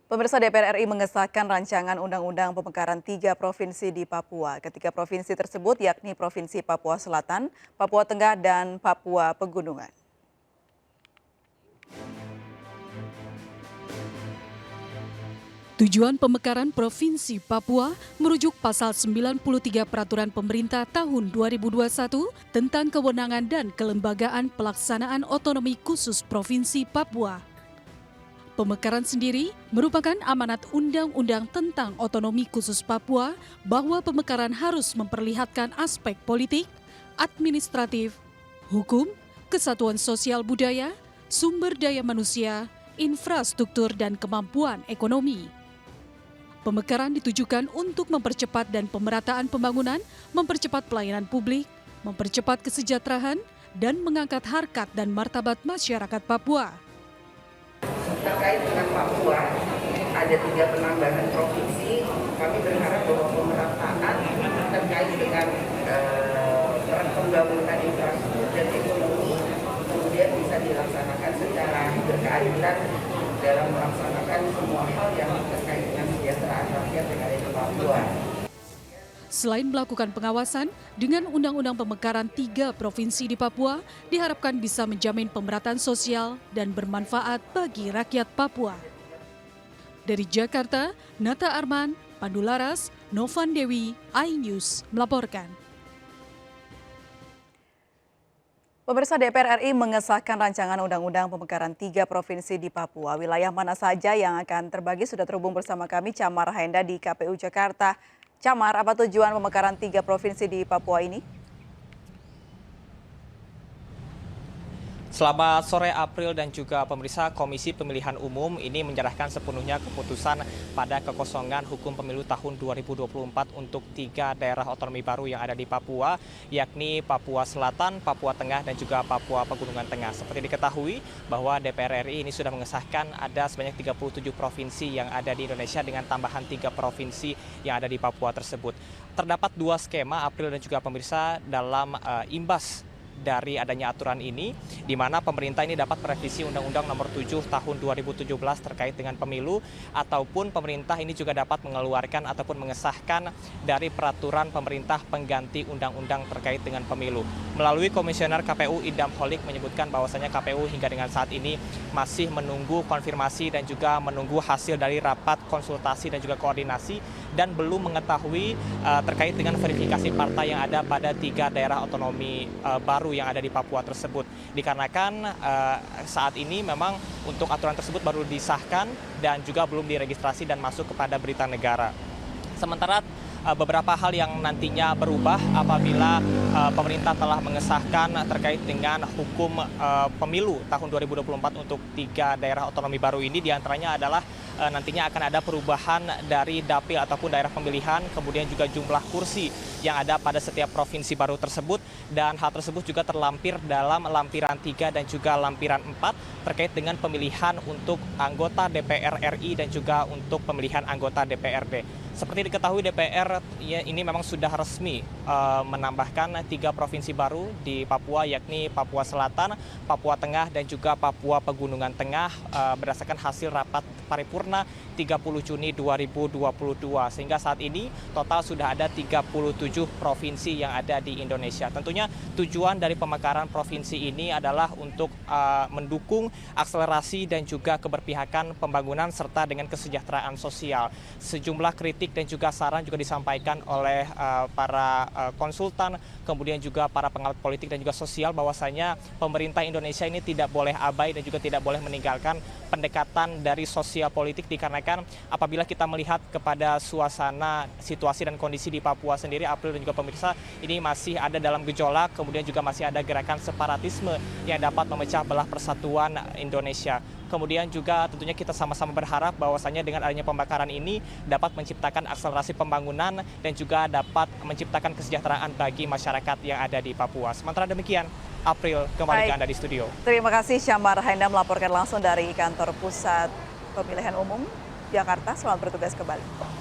Pemirsa DPR RI mengesahkan rancangan Undang-Undang Pemekaran 3 provinsi di Papua. Ketiga provinsi tersebut yakni Provinsi Papua Selatan, Papua Tengah, dan Papua Pegunungan. Tujuan pemekaran Provinsi Papua merujuk pasal 93 Peraturan Pemerintah tahun 2021 tentang kewenangan dan kelembagaan pelaksanaan otonomi khusus Provinsi Papua. Pemekaran sendiri merupakan amanat undang-undang tentang otonomi khusus Papua bahwa pemekaran harus memperlihatkan aspek politik, administratif, hukum, kesatuan sosial budaya, sumber daya manusia, infrastruktur, dan kemampuan ekonomi. Pemekaran ditujukan untuk mempercepat dan pemerataan pembangunan, mempercepat pelayanan publik, mempercepat kesejahteraan, dan mengangkat harkat dan martabat masyarakat Papua. Terkait dengan Papua, ada 3 penambahan provinsi. Kami berharap bahwa pemerataan terkait dengan pembangunan infrastruktur dan ekonomi kemudian bisa dilaksanakan secara berkeadilan dalam melaksanakan semua hal yang terkait dengan kesejahteraan rakyat yang ada di Papua. Selain melakukan pengawasan, dengan Undang-Undang Pemekaran 3 provinsi di Papua, diharapkan bisa menjamin pemerataan sosial dan bermanfaat bagi rakyat Papua. Dari Jakarta, Nata Arman, Pandu Laras, Novan Dewi, iNews melaporkan. Pemirsa DPR RI mengesahkan rancangan Undang-Undang Pemekaran 3 provinsi di Papua. Wilayah mana saja yang akan terbagi sudah terhubung bersama kami Chamar Haenda di KPU Jakarta. Chamar, apa tujuan pemekaran 3 provinsi di Papua ini? Selamat sore April dan juga pemirsa. Komisi Pemilihan Umum ini menyerahkan sepenuhnya keputusan pada kekosongan hukum pemilu tahun 2024 untuk 3 daerah otonomi baru yang ada di Papua, yakni Papua Selatan, Papua Tengah, dan juga Papua Pegunungan Tengah. Seperti diketahui bahwa DPR RI ini sudah mengesahkan ada sebanyak 37 provinsi yang ada di Indonesia dengan tambahan 3 provinsi yang ada di Papua tersebut. Terdapat 2 skema April dan juga pemirsa dalam imbas dari adanya aturan ini, di mana pemerintah ini dapat merevisi Undang-Undang Nomor 7 Tahun 2017 terkait dengan pemilu, ataupun pemerintah ini juga dapat mengeluarkan ataupun mengesahkan dari peraturan pemerintah pengganti undang-undang terkait dengan pemilu. Melalui Komisioner KPU Idam Holik menyebutkan bahwasanya KPU hingga dengan saat ini masih menunggu konfirmasi dan juga menunggu hasil dari rapat konsultasi dan juga koordinasi, dan belum mengetahui terkait dengan verifikasi partai yang ada pada 3 daerah otonomi baru yang ada di Papua tersebut. Dikarenakan saat ini memang untuk aturan tersebut baru disahkan dan juga belum diregistrasi dan masuk kepada berita negara. Sementara beberapa hal yang nantinya berubah apabila pemerintah telah mengesahkan terkait dengan hukum pemilu tahun 2024 untuk 3 daerah otonomi baru ini, diantaranya adalah nantinya akan ada perubahan dari dapil ataupun daerah pemilihan, kemudian juga jumlah kursi yang ada pada setiap provinsi baru tersebut, dan hal tersebut juga terlampir dalam lampiran 3 dan juga lampiran 4 terkait dengan pemilihan untuk anggota DPR RI dan juga untuk pemilihan anggota DPRD. Seperti diketahui DPR ini memang sudah resmi menambahkan 3 provinsi baru di Papua, yakni Papua Selatan, Papua Tengah, dan juga Papua Pegunungan Tengah berdasarkan hasil rapat paripurna 30 Juni 2022. Sehingga saat ini total sudah ada 37 provinsi yang ada di Indonesia. Tentunya tujuan dari pemekaran provinsi ini adalah untuk mendukung akselerasi dan juga keberpihakan pembangunan serta dengan kesejahteraan sosial. Sejumlah kritik dan juga saran juga disampaikan oleh para konsultan, kemudian juga para pengamat politik dan juga sosial, bahwasanya pemerintah Indonesia ini tidak boleh abai dan juga tidak boleh meninggalkan pendekatan dari sosial politik, dikarenakan apabila kita melihat kepada suasana, situasi dan kondisi di Papua sendiri, April dan juga pemirsa, ini masih ada dalam gejolak, kemudian juga masih ada gerakan separatisme yang dapat memecah belah persatuan Indonesia. Kemudian juga tentunya kita sama-sama berharap bahwasanya dengan adanya pembakaran ini dapat menciptakan akselerasi pembangunan dan juga dapat menciptakan kesejahteraan bagi masyarakat yang ada di Papua. Sementara demikian, April, kembali ke Anda di studio. Terima kasih Chamar Haenda melaporkan langsung dari Kantor Pusat Pemilihan Umum Jakarta. Selamat bertugas kembali.